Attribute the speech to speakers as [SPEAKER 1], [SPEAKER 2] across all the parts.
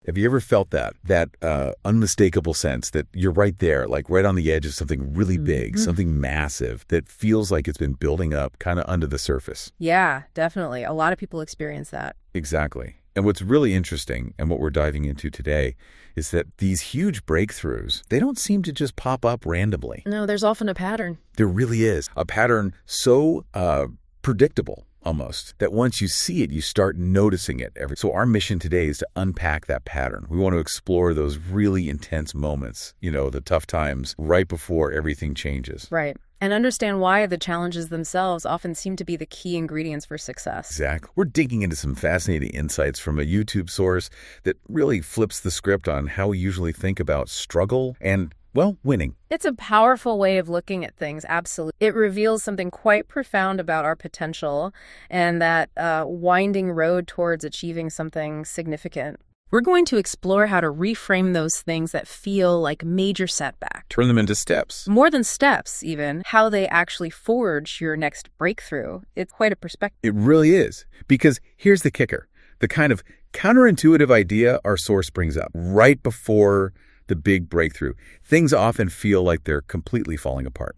[SPEAKER 1] Have you ever felt that unmistakable sense that you're right there, like right on the edge of something really big, something massive that feels like it's been building up kind of under the surface?
[SPEAKER 2] Yeah, definitely. A lot of people experience that.
[SPEAKER 1] Exactly. And what's really interesting, and what we're diving into today, is that these huge breakthroughs, they don't seem to just pop up randomly.
[SPEAKER 2] No, there's often a pattern.
[SPEAKER 1] There really is a pattern so predictable almost that once you see it, you start noticing it. So our mission today is to unpack that pattern. We want to explore those really intense moments, the tough times right before everything changes.
[SPEAKER 2] Right. And understand why the challenges themselves often seem to be the key ingredients for success.
[SPEAKER 1] Exactly. We're digging into some fascinating insights from a YouTube source that really flips the script on how we usually think about struggle and, well, winning.
[SPEAKER 2] It's a powerful way of looking at things, absolutely. It reveals something quite profound about our potential and that winding road towards achieving something significant. We're going to explore how to reframe those things that feel like major setbacks.
[SPEAKER 1] Turn them into steps.
[SPEAKER 2] More than steps, even. How they actually forge your next breakthrough. It's quite a perspective.
[SPEAKER 1] It really is. Because here's the kicker. The kind of counterintuitive idea our source brings up right before the big breakthrough. Things often feel like they're completely falling apart.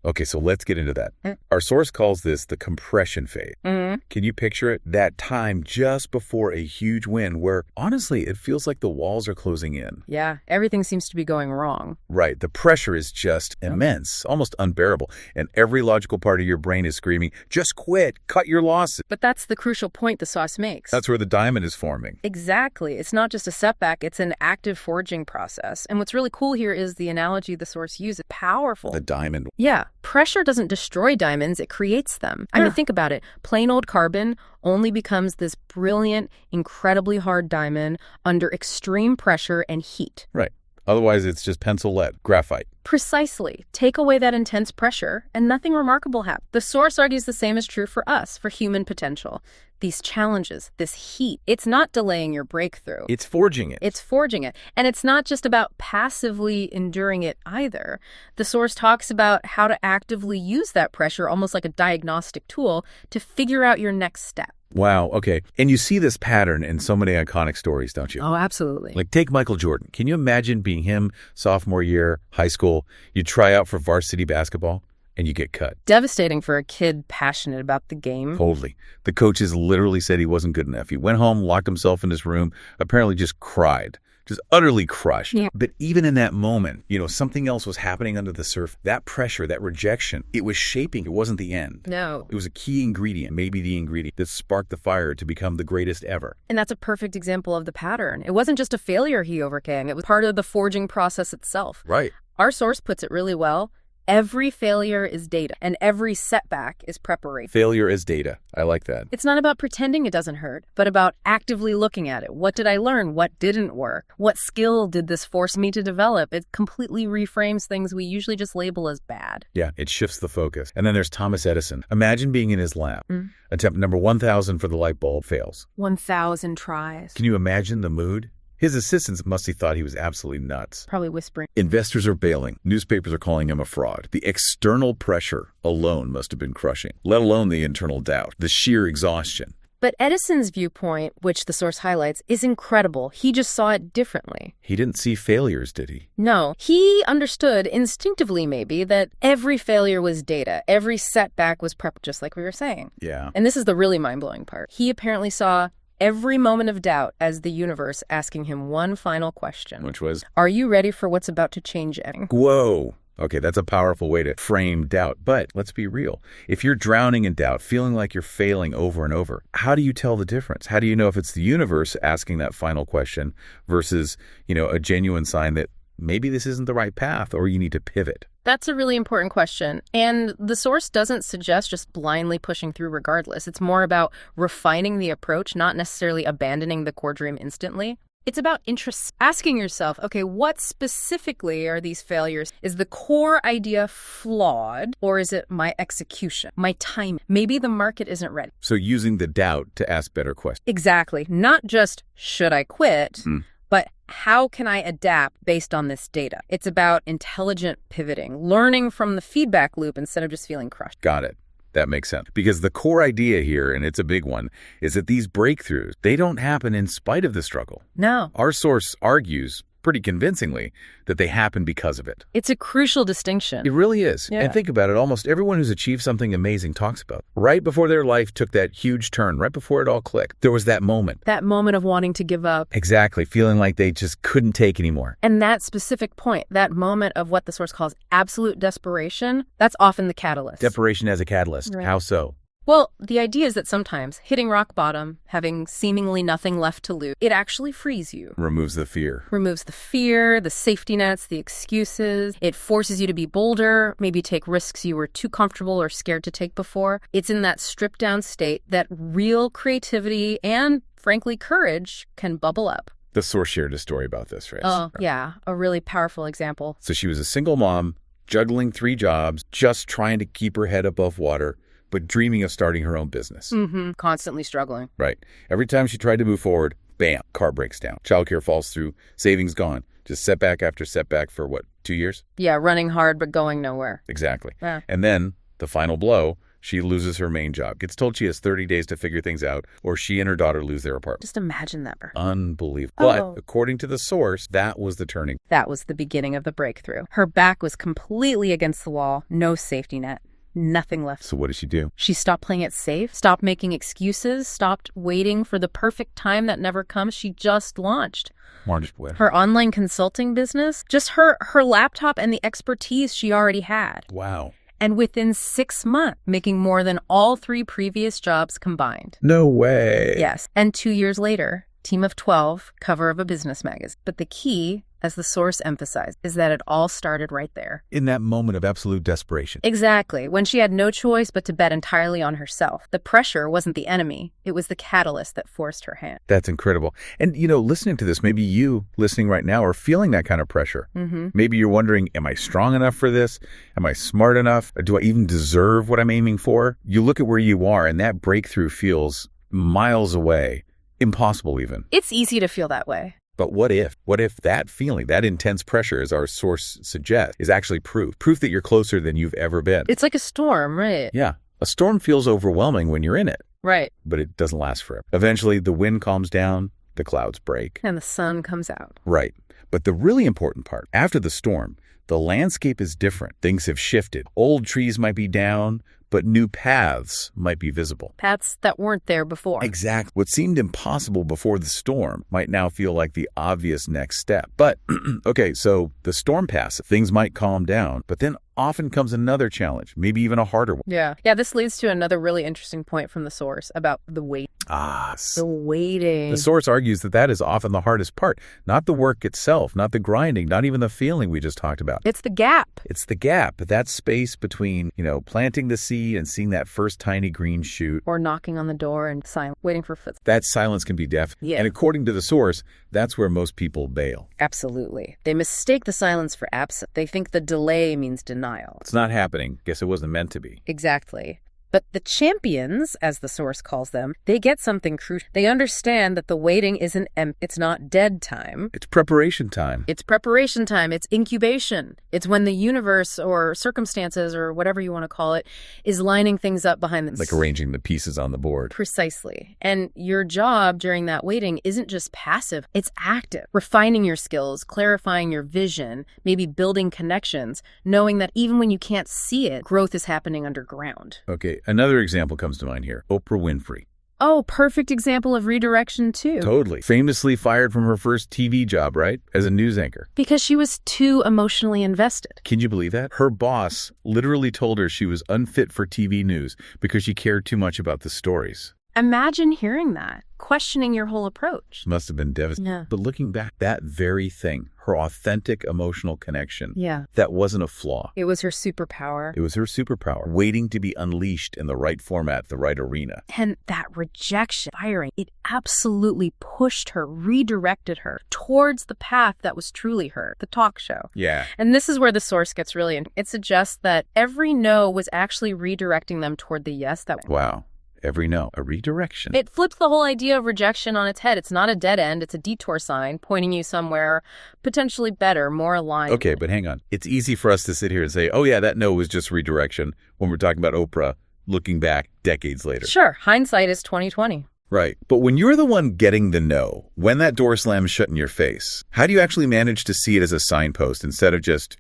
[SPEAKER 1] Okay, so let's get into that. Our source calls this the compression phase. Can you picture it? That time just before a huge win where, honestly, it feels like the walls are closing in.
[SPEAKER 2] Yeah, everything seems to be going wrong.
[SPEAKER 1] Right. The pressure is just immense, almost unbearable. And every logical part of your brain is screaming, just quit, cut your losses.
[SPEAKER 2] But that's the crucial point the sauce makes.
[SPEAKER 1] That's where the diamond is forming.
[SPEAKER 2] Exactly. It's not just a setback, it's an active forging process. And what's really cool here is the analogy the source uses. Powerful.
[SPEAKER 1] The diamond.
[SPEAKER 2] Yeah, pressure doesn't destroy diamonds, it creates them. I mean, think about it. Plain old carbon only becomes this brilliant, incredibly hard diamond under extreme pressure and heat.
[SPEAKER 1] Right. Otherwise, it's just pencil lead, graphite.
[SPEAKER 2] Precisely. Take away that intense pressure, and nothing remarkable happens. The source argues the same is true for us, for human potential. These challenges, this heat, it's not delaying your breakthrough.
[SPEAKER 1] It's forging it.
[SPEAKER 2] It's forging it. And it's not just about passively enduring it either. The source talks about how to actively use that pressure, almost like a diagnostic tool, to figure out your next step.
[SPEAKER 1] Wow. Okay. And you see this pattern in so many iconic stories, don't you?
[SPEAKER 2] Oh, absolutely.
[SPEAKER 1] Like take Michael Jordan. Can you imagine being him sophomore year, high school? You try out for varsity basketball and you get cut.
[SPEAKER 2] Devastating for a kid passionate about the game.
[SPEAKER 1] Totally. The coaches literally said he wasn't good enough. He went home, locked himself in his room, apparently just cried. Just utterly crushed. Yeah. But even in that moment, something else was happening under the surface. That pressure, that rejection, it was shaping. It wasn't the end.
[SPEAKER 2] No.
[SPEAKER 1] It was a key ingredient, maybe the ingredient that sparked the fire to become the greatest ever.
[SPEAKER 2] And that's a perfect example of the pattern. It wasn't just a failure he overcame. It was part of the forging process itself.
[SPEAKER 1] Right.
[SPEAKER 2] Our source puts it really well. Every failure is data, and every setback is preparation.
[SPEAKER 1] Failure is data. I like that.
[SPEAKER 2] It's not about pretending it doesn't hurt, but about actively looking at it. What did I learn? What didn't work? What skill did this force me to develop? It completely reframes things we usually just label as bad.
[SPEAKER 1] Yeah, it shifts the focus. And then there's Thomas Edison. Imagine being in his lab. Attempt number 1,000 for the light bulb fails.
[SPEAKER 2] 1,000 tries.
[SPEAKER 1] Can you imagine the mood? His assistants must have thought he was absolutely nuts.
[SPEAKER 2] Probably whispering.
[SPEAKER 1] Investors are bailing. Newspapers are calling him a fraud. The external pressure alone must have been crushing, let alone the internal doubt, the sheer exhaustion.
[SPEAKER 2] But Edison's viewpoint, which the source highlights, is incredible. He just saw it differently.
[SPEAKER 1] He didn't see failures, did he?
[SPEAKER 2] No. He understood, instinctively maybe, that every failure was data. Every setback was prep, just like we were saying.
[SPEAKER 1] Yeah.
[SPEAKER 2] And this is the really mind-blowing part. He apparently saw every moment of doubt as the universe asking him one final question.
[SPEAKER 1] Which was?
[SPEAKER 2] Are you ready for what's about to change everything?
[SPEAKER 1] Whoa. Okay, that's a powerful way to frame doubt. But let's be real. If you're drowning in doubt, feeling like you're failing over and over, how do you tell the difference? How do you know if it's the universe asking that final question versus, a genuine sign that maybe this isn't the right path or you need to pivot?
[SPEAKER 2] That's a really important question. And the source doesn't suggest just blindly pushing through regardless. It's more about refining the approach, not necessarily abandoning the core dream instantly. It's about interest. Asking yourself, okay, what specifically are these failures? Is the core idea flawed, or is it my execution, my time? Maybe the market isn't ready.
[SPEAKER 1] So using the doubt to ask better questions.
[SPEAKER 2] Exactly. Not just, should I quit? But how can I adapt based on this data? It's about intelligent pivoting, learning from the feedback loop instead of just feeling crushed.
[SPEAKER 1] Got it. That makes sense. Because the core idea here, and it's a big one, is that these breakthroughs, they don't happen in spite of the struggle.
[SPEAKER 2] No.
[SPEAKER 1] Our source argues pretty convincingly that they happen because of it.
[SPEAKER 2] It's a crucial distinction.
[SPEAKER 1] It really is.
[SPEAKER 2] Yeah.
[SPEAKER 1] And think about it, almost everyone who's achieved something amazing talks about it. Right before their life took that huge turn, right before it all clicked, there was that moment.
[SPEAKER 2] That moment of wanting to give up.
[SPEAKER 1] Exactly, feeling like they just couldn't take anymore.
[SPEAKER 2] And that specific point, that moment of what the source calls absolute desperation, that's often the catalyst.
[SPEAKER 1] Desperation as a catalyst.
[SPEAKER 2] Right.
[SPEAKER 1] How so?
[SPEAKER 2] Well, the idea is that sometimes hitting rock bottom, having seemingly nothing left to lose, it actually frees you.
[SPEAKER 1] Removes the fear.
[SPEAKER 2] Removes the fear, the safety nets, the excuses. It forces you to be bolder, maybe take risks you were too comfortable or scared to take before. It's in that stripped down state that real creativity and, frankly, courage can bubble up.
[SPEAKER 1] The source shared a story about this, right?
[SPEAKER 2] Oh, yeah, a really powerful example.
[SPEAKER 1] So she was a single mom, juggling 3 jobs, just trying to keep her head above water, but dreaming of starting her own business.
[SPEAKER 2] Mm-hmm. Constantly struggling.
[SPEAKER 1] Right. Every time she tried to move forward, bam, car breaks down. Childcare falls through, savings gone. Just setback after setback for what, 2 years?
[SPEAKER 2] Yeah, running hard but going nowhere.
[SPEAKER 1] Exactly.
[SPEAKER 2] Yeah.
[SPEAKER 1] And then the final blow, she loses her main job. Gets told she has 30 days to figure things out, or she and her daughter lose their apartment.
[SPEAKER 2] Just imagine that.
[SPEAKER 1] Unbelievable.
[SPEAKER 2] Oh.
[SPEAKER 1] But according to the source, that was the turning.
[SPEAKER 2] That was the beginning of the breakthrough. Her back was completely against the wall, no safety net. Nothing left.
[SPEAKER 1] So what did she do?
[SPEAKER 2] She stopped playing it safe, stopped making excuses, stopped waiting for the perfect time that never comes. She just launched her online consulting business, just her laptop and the expertise she already had.
[SPEAKER 1] Wow.
[SPEAKER 2] And within 6 months, making more than all 3 previous jobs combined.
[SPEAKER 1] No way.
[SPEAKER 2] Yes. And 2 years later, team of 12, cover of a business magazine. But the key, as the source emphasized, is that it all started right there.
[SPEAKER 1] In that moment of absolute desperation.
[SPEAKER 2] Exactly. When she had no choice but to bet entirely on herself. The pressure wasn't the enemy. It was the catalyst that forced her hand.
[SPEAKER 1] That's incredible. And, listening to this, maybe you listening right now are feeling that kind of pressure.
[SPEAKER 2] Mm-hmm.
[SPEAKER 1] Maybe you're wondering, am I strong enough for this? Am I smart enough? Do I even deserve what I'm aiming for? You look at where you are, and that breakthrough feels miles away. Impossible even.
[SPEAKER 2] It's easy to feel that way.
[SPEAKER 1] But what if? What if that feeling, that intense pressure, as our source suggests, is actually proof that you're closer than you've ever been?
[SPEAKER 2] It's like a storm, right?
[SPEAKER 1] Yeah. A storm feels overwhelming when you're in it.
[SPEAKER 2] Right.
[SPEAKER 1] But it doesn't last forever. Eventually, the wind calms down, the clouds break.
[SPEAKER 2] And the sun comes out.
[SPEAKER 1] Right. But the really important part, after the storm, the landscape is different. Things have shifted. Old trees might be down, but new paths might be visible.
[SPEAKER 2] Paths that weren't there before.
[SPEAKER 1] Exactly. What seemed impossible before the storm might now feel like the obvious next step. But, okay, so the storm passes. Things might calm down, but then often comes another challenge, maybe even a harder one.
[SPEAKER 2] Yeah, this leads to another really interesting point from the source about the wait. The waiting.
[SPEAKER 1] The source argues that is often the hardest part. Not the work itself, not the grinding, not even the feeling we just talked about.
[SPEAKER 2] It's the gap.
[SPEAKER 1] It's the gap, that space between, planting the seed and seeing that first tiny green shoot.
[SPEAKER 2] Or knocking on the door and silent, waiting for footsteps.
[SPEAKER 1] That silence can be deafening.
[SPEAKER 2] Yeah.
[SPEAKER 1] And according to the source, that's where most people bail.
[SPEAKER 2] Absolutely. They mistake the silence for absence. They think the delay means denial.
[SPEAKER 1] It's not happening. Guess it wasn't meant to be.
[SPEAKER 2] Exactly. But the champions, as the source calls them, they get something crucial. They understand that the waiting isn't it's not dead time.
[SPEAKER 1] It's preparation time.
[SPEAKER 2] It's preparation time. It's incubation. It's when the universe or circumstances or whatever you want to call it is lining things up behind them.
[SPEAKER 1] Like arranging the pieces on the board.
[SPEAKER 2] Precisely. And your job during that waiting isn't just passive. It's active. Refining your skills, clarifying your vision, maybe building connections, knowing that even when you can't see it, growth is happening underground.
[SPEAKER 1] Okay. Another example comes to mind here. Oprah Winfrey.
[SPEAKER 2] Oh, perfect example of redirection, too.
[SPEAKER 1] Totally. Famously fired from her first TV job, right? As a news anchor.
[SPEAKER 2] Because she was too emotionally invested.
[SPEAKER 1] Can you believe that? Her boss literally told her she was unfit for TV news because she cared too much about the stories.
[SPEAKER 2] Imagine hearing that, questioning your whole approach.
[SPEAKER 1] Must have been devastating.
[SPEAKER 2] Yeah.
[SPEAKER 1] But looking back, that very thing, her authentic emotional connection,
[SPEAKER 2] Yeah.
[SPEAKER 1] that wasn't a flaw.
[SPEAKER 2] It was her superpower.
[SPEAKER 1] It was her superpower, waiting to be unleashed in the right format, the right arena.
[SPEAKER 2] And that rejection, firing, it absolutely pushed her, redirected her towards the path that was truly her, the talk show.
[SPEAKER 1] Yeah.
[SPEAKER 2] And this is where the source gets really in. It suggests that every no was actually redirecting them toward the yes that
[SPEAKER 1] Wow. Every no, a redirection.
[SPEAKER 2] It flips the whole idea of rejection on its head. It's not a dead end. It's a detour sign pointing you somewhere potentially better, more aligned.
[SPEAKER 1] Okay, but hang on. It's easy for us to sit here and say, oh yeah, that no was just redirection when we're talking about Oprah looking back decades later.
[SPEAKER 2] Sure, hindsight is 20/20.
[SPEAKER 1] Right. But when you're the one getting the no, when that door slams shut in your face, how do you actually manage to see it as a signpost instead of just,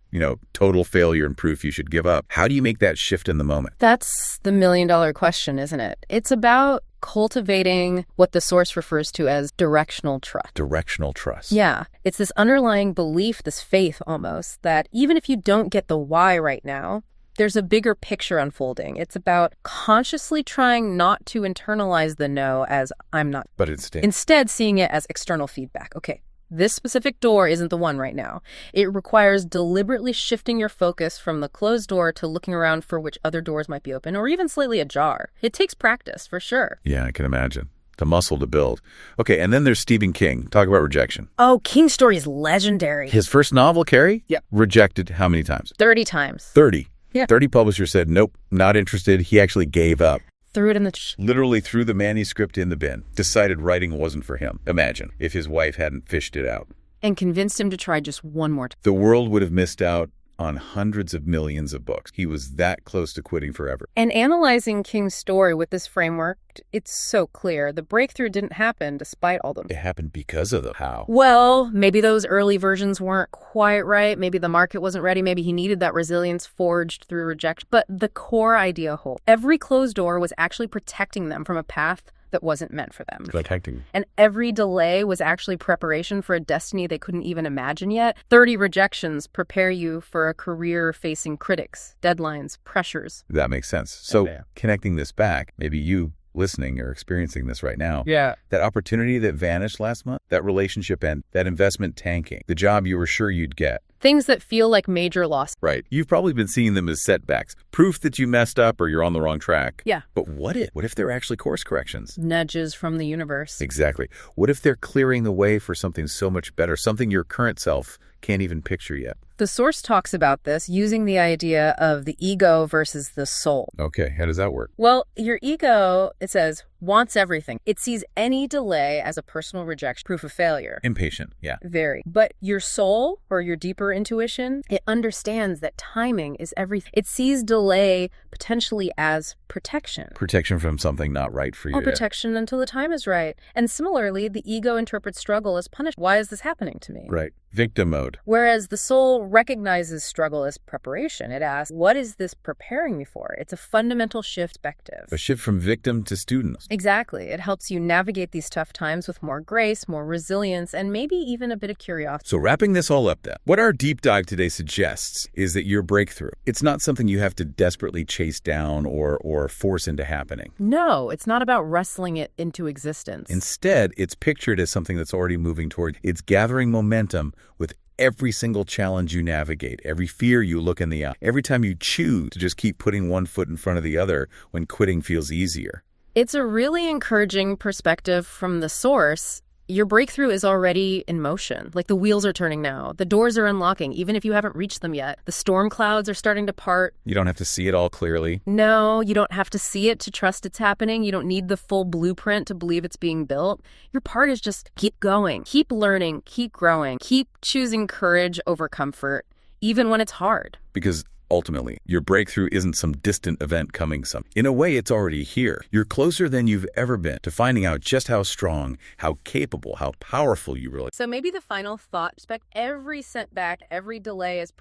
[SPEAKER 1] total failure and proof you should give up? How do you make that shift in the moment?
[SPEAKER 2] That's the million-dollar question, isn't it? It's about cultivating what the source refers to as directional trust.
[SPEAKER 1] Directional trust.
[SPEAKER 2] Yeah. It's this underlying belief, this faith almost, that even if you don't get the why right now, there's a bigger picture unfolding. It's about consciously trying not to internalize the no as I'm not.
[SPEAKER 1] But
[SPEAKER 2] instead seeing it as external feedback. Okay, this specific door isn't the one right now. It requires deliberately shifting your focus from the closed door to looking around for which other doors might be open or even slightly ajar. It takes practice, for sure.
[SPEAKER 1] Yeah, I can imagine. The muscle to build. Okay, and then there's Stephen King. Talk about rejection.
[SPEAKER 2] Oh, King's story is legendary.
[SPEAKER 1] His first novel, Carrie?
[SPEAKER 2] Yep.
[SPEAKER 1] Rejected how many times?
[SPEAKER 2] 30 times.
[SPEAKER 1] 30.
[SPEAKER 2] Yeah.
[SPEAKER 1] 30 publishers said, nope, not interested. He actually gave up.
[SPEAKER 2] Threw it in the...
[SPEAKER 1] Literally threw the manuscript in the bin. Decided writing wasn't for him. Imagine if his wife hadn't fished it out.
[SPEAKER 2] And convinced him to try just one more time.
[SPEAKER 1] The world would have missed out on hundreds of millions of books. He was that close to quitting forever.
[SPEAKER 2] And analyzing King's story with this framework, it's so clear. The breakthrough didn't happen despite all them.
[SPEAKER 1] It happened because of them. How?
[SPEAKER 2] Well, maybe those early versions weren't quite right. Maybe the market wasn't ready. Maybe he needed that resilience forged through rejection. But the core idea holds. Every closed door was actually protecting them from a path that wasn't meant for them.
[SPEAKER 1] Protecting.
[SPEAKER 2] And every delay was actually preparation for a destiny they couldn't even imagine yet. 30 rejections prepare you for a career facing critics, deadlines, pressures.
[SPEAKER 1] That makes sense. So connecting this back, maybe you listening or experiencing this right now.
[SPEAKER 2] Yeah.
[SPEAKER 1] That opportunity that vanished last month, that relationship end, that investment tanking, the job you were sure you'd get.
[SPEAKER 2] Things that feel like major loss.
[SPEAKER 1] Right. You've probably been seeing them as setbacks, proof that you messed up or you're on the wrong track.
[SPEAKER 2] Yeah.
[SPEAKER 1] But what if? What if they're actually course corrections?
[SPEAKER 2] Nudges from the universe.
[SPEAKER 1] Exactly. What if they're clearing the way for something so much better, something your current self can't even picture yet?
[SPEAKER 2] The source talks about this using the idea of the ego versus the soul.
[SPEAKER 1] Okay, how does that work?
[SPEAKER 2] Well, your ego, it says, wants everything. It sees any delay as a personal rejection, proof of failure.
[SPEAKER 1] Impatient, yeah.
[SPEAKER 2] Very. But your soul, or your deeper intuition, it understands that timing is everything. It sees delay potentially as protection.
[SPEAKER 1] Protection from something not right for you.
[SPEAKER 2] Or protection until the time is right. And similarly, the ego interprets struggle as punishment. Why is this happening to me?
[SPEAKER 1] Right. Victim mode.
[SPEAKER 2] Whereas the soul recognizes struggle as preparation. It asks, what is this preparing me for? It's a fundamental shift perspective.
[SPEAKER 1] A shift from victim to student.
[SPEAKER 2] Exactly. It helps you navigate these tough times with more grace, more resilience, and maybe even a bit of curiosity.
[SPEAKER 1] So wrapping this all up then, what our deep dive today suggests is that your breakthrough, it's not something you have to desperately chase down or force into happening.
[SPEAKER 2] No, it's not about wrestling it into existence.
[SPEAKER 1] Instead, it's pictured as something that's already moving toward. It's gathering momentum with every single challenge you navigate, every fear you look in the eye, every time you choose to just keep putting one foot in front of the other when quitting feels easier.
[SPEAKER 2] It's a really encouraging perspective from the source. Your breakthrough is already in motion. Like the wheels are turning now. The doors are unlocking, even if you haven't reached them yet. The storm clouds are starting to part.
[SPEAKER 1] You don't have to see it all clearly.
[SPEAKER 2] No, you don't have to see it to trust it's happening. You don't need the full blueprint to believe it's being built. Your part is just keep going, keep learning, keep growing, keep choosing courage over comfort, even when it's hard.
[SPEAKER 1] Because ultimately, your breakthrough isn't some distant event coming some. In a way, it's already here. You're closer than you've ever been to finding out just how strong, how capable, how powerful you really are.
[SPEAKER 2] So maybe the final thought, expect every setback, every delay is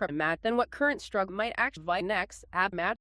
[SPEAKER 2] then what current struggle might actually next,